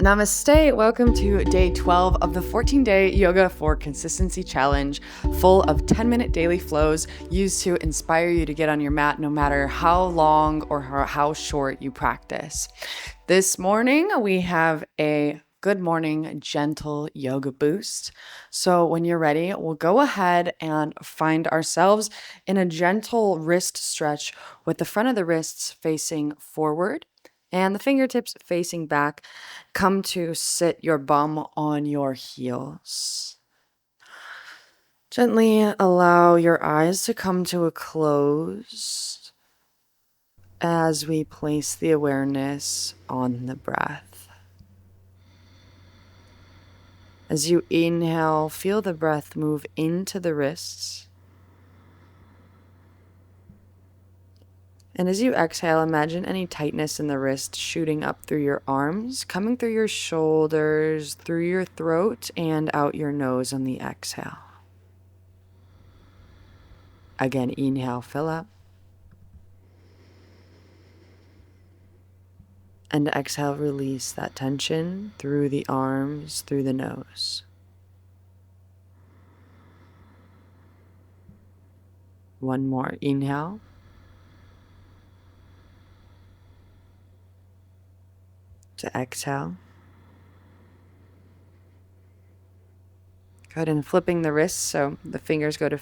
Namaste. Welcome to day 12 of the 14-day Yoga for Consistency Challenge, full of 10-minute daily flows used to inspire you to get on your mat no matter how long or how short you practice. This morning, we have a good morning, gentle yoga boost. So when you're ready, we'll go ahead and find ourselves in a gentle wrist stretch with the front of the wrists facing forward and the fingertips facing back. Come to sit your bum on your heels. Gently allow your eyes to come to a close as we place the awareness on the breath. As you inhale, feel the breath move into the wrists. And as you exhale, imagine any tightness in the wrist shooting up through your arms, coming through your shoulders, through your throat, and out your nose on the exhale. Again, inhale, fill up. And exhale, release that tension through the arms, through the nose. One more, inhale. To exhale. Good, and flipping the wrists so the fingers go to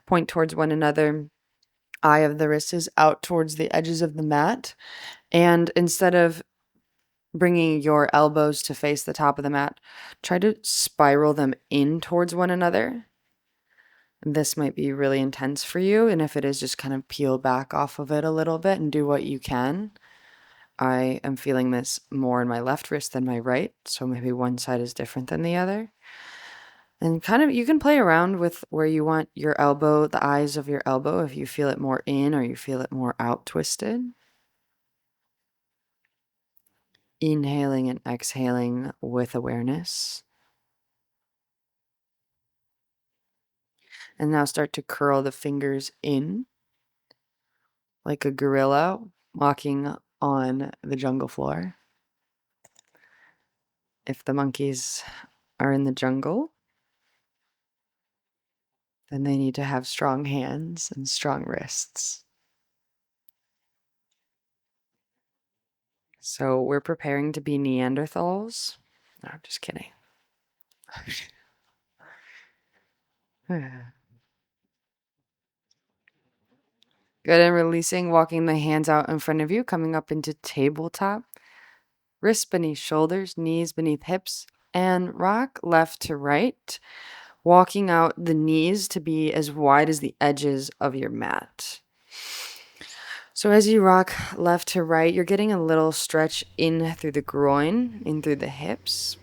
point towards one another. Eye of the wrist is out towards the edges of the mat. And instead of bringing your elbows to face the top of the mat, try to spiral them in towards one another. This might be really intense for you. And if it is, just kind of peel back off of it a little bit and do what you can. I am feeling this more in my left wrist than my right. So maybe one side is different than the other. And kind of, you can play around with where you want your elbow, the eyes of your elbow, if you feel it more in or you feel it more out twisted. Inhaling and exhaling with awareness. And now start to curl the fingers in like a gorilla walking on the jungle floor. If the monkeys are in the jungle, then they need to have strong hands and strong wrists. So we're preparing to be Neanderthals. No, I'm just kidding. Good, and releasing, walking the hands out in front of you, coming up into tabletop. Wrists beneath shoulders, knees beneath hips, and rock left to right. Walking out the knees to be as wide as the edges of your mat. So as you rock left to right, you're getting a little stretch in through the groin, in through the hips.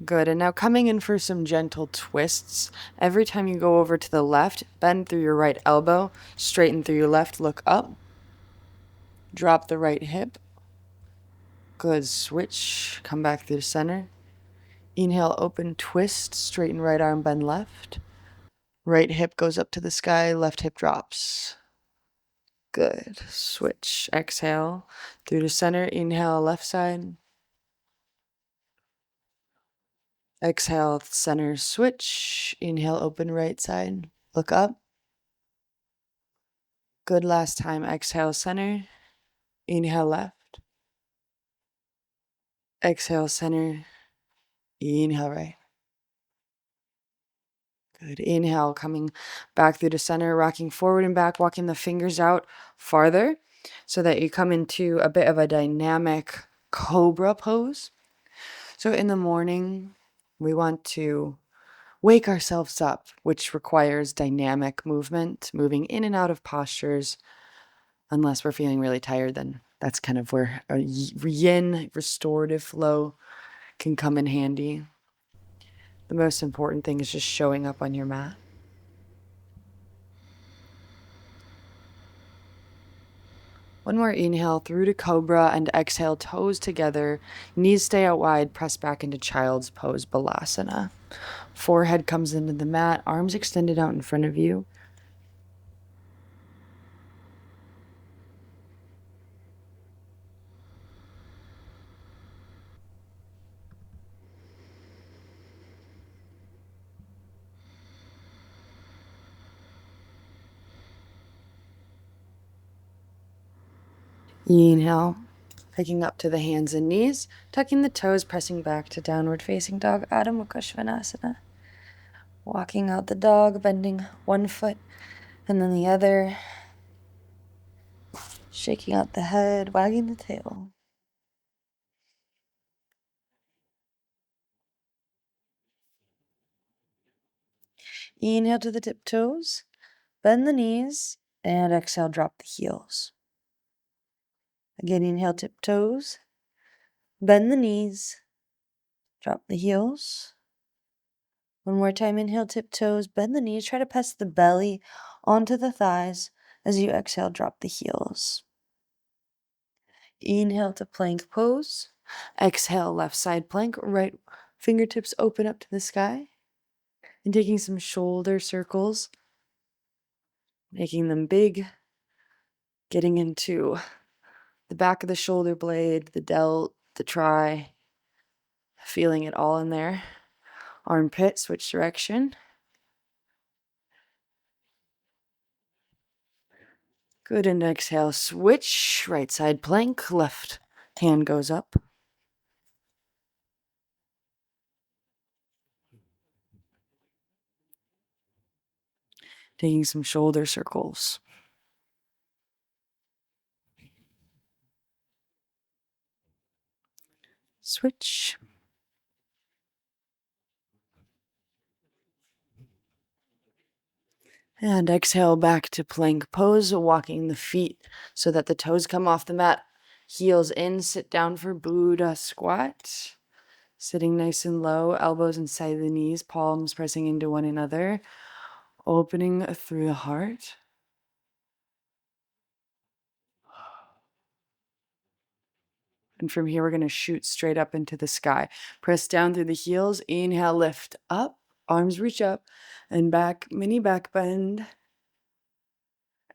Good, and now coming in for some gentle twists. Every time you go over to the left, bend through your right elbow, straighten through your left, look up. Drop the right hip. Good, switch, come back through the center. Inhale, open, twist, straighten right arm, bend left. Right hip goes up to the sky, left hip drops. Good, switch, exhale, through the center, inhale, left side. Exhale, center, switch, inhale, open, right side, look up. Good, last time, exhale, center, inhale, left. Exhale, center, inhale, right. Good. Inhale, coming back through the center, rocking forward and back, walking the fingers out farther so that you come into a bit of a dynamic Cobra pose. So in the morning, we want to wake ourselves up, which requires dynamic movement, moving in and out of postures. Unless we're feeling really tired, then that's kind of where a yin restorative flow can come in handy. The most important thing is just showing up on your mat. One more inhale through to Cobra and exhale, toes together, knees stay out wide, press back into Child's Pose, Balasana. Forehead comes into the mat, arms extended out in front of you. Inhale, picking up to the hands and knees, tucking the toes, pressing back to downward facing dog, Adho Mukha Svanasana. Walking out the dog, bending one foot and then the other, shaking out the head, wagging the tail. Inhale to the tiptoes, bend the knees, and exhale, drop the heels. Again, inhale, tiptoes, bend the knees, drop the heels. One more time, inhale, tiptoes, bend the knees, try to press the belly onto the thighs. As you exhale, drop the heels. Inhale to plank pose. Exhale, left side plank, right fingertips open up to the sky. And taking some shoulder circles, making them big, getting into the back of the shoulder blade, the delt, the tri, feeling it all in there. Armpit, switch direction. Good, and exhale, switch, right side plank, left hand goes up. Taking some shoulder circles. Switch. And exhale back to plank pose, walking the feet so that the toes come off the mat. Heels in, sit down for Buddha squat. Sitting nice and low, elbows inside the knees, palms pressing into one another. Opening through the heart. And from here, we're going to shoot straight up into the sky. Press down through the heels. Inhale, lift up. Arms reach up and back, mini back bend.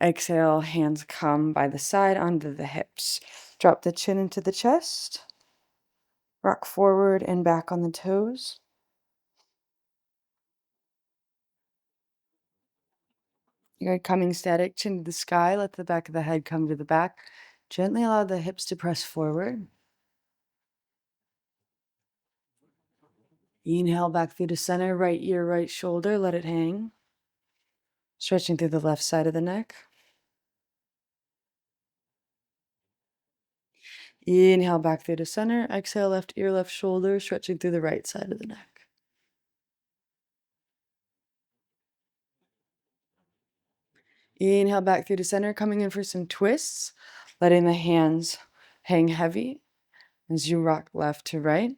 Exhale, hands come by the side onto the hips. Drop the chin into the chest. Rock forward and back on the toes. You're coming static, chin to the sky. Let the back of the head come to the back. Gently allow the hips to press forward. Inhale back through the center, right ear, right shoulder. Let it hang. Stretching through the left side of the neck. Inhale back through the center. Exhale, left ear, left shoulder, stretching through the right side of the neck. Inhale back through the center, coming in for some twists, letting the hands hang heavy as you rock left to right.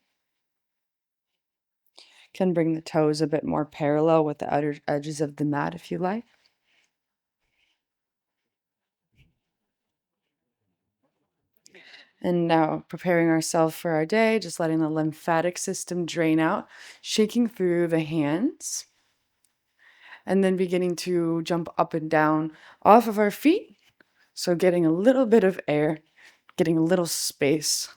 Can bring the toes a bit more parallel with the outer edges of the mat if you like. And now preparing ourselves for our day, just letting the lymphatic system drain out, shaking through the hands, and then beginning to jump up and down off of our feet. So getting a little bit of air, getting a little space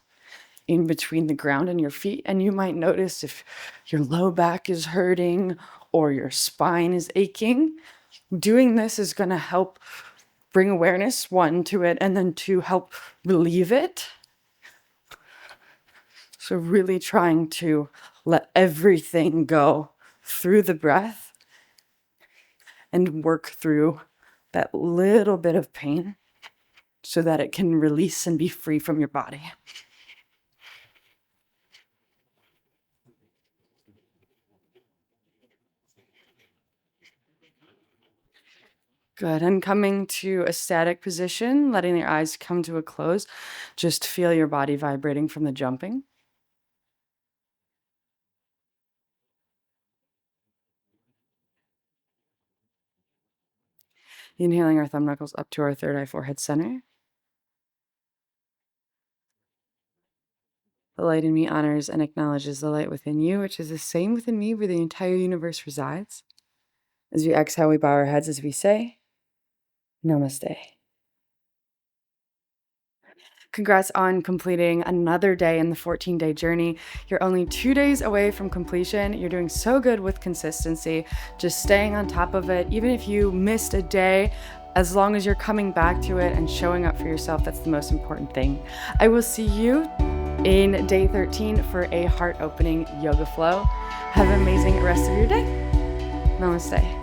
in between the ground and your feet. And you might notice if your low back is hurting or your spine is aching, doing this is going to help bring awareness, one, to it, and then two, help relieve it. So really trying to let everything go through the breath and work through that little bit of pain so that it can release and be free from your body. Good, and coming to a static position, letting your eyes come to a close. Just feel your body vibrating from the jumping. Inhaling our thumb knuckles up to our third eye forehead center. The light in me honors and acknowledges the light within you, which is the same within me where the entire universe resides. As we exhale, we bow our heads as we say, Namaste. Congrats on completing another day in the 14-day journey. You're only 2 days away from completion. You're doing so good with consistency, just staying on top of it. Even if you missed a day, As long as you're coming back to it and showing up for yourself, that's the most important thing. I will see you in day 13 for a heart-opening yoga flow. Have an amazing rest of your day. Namaste.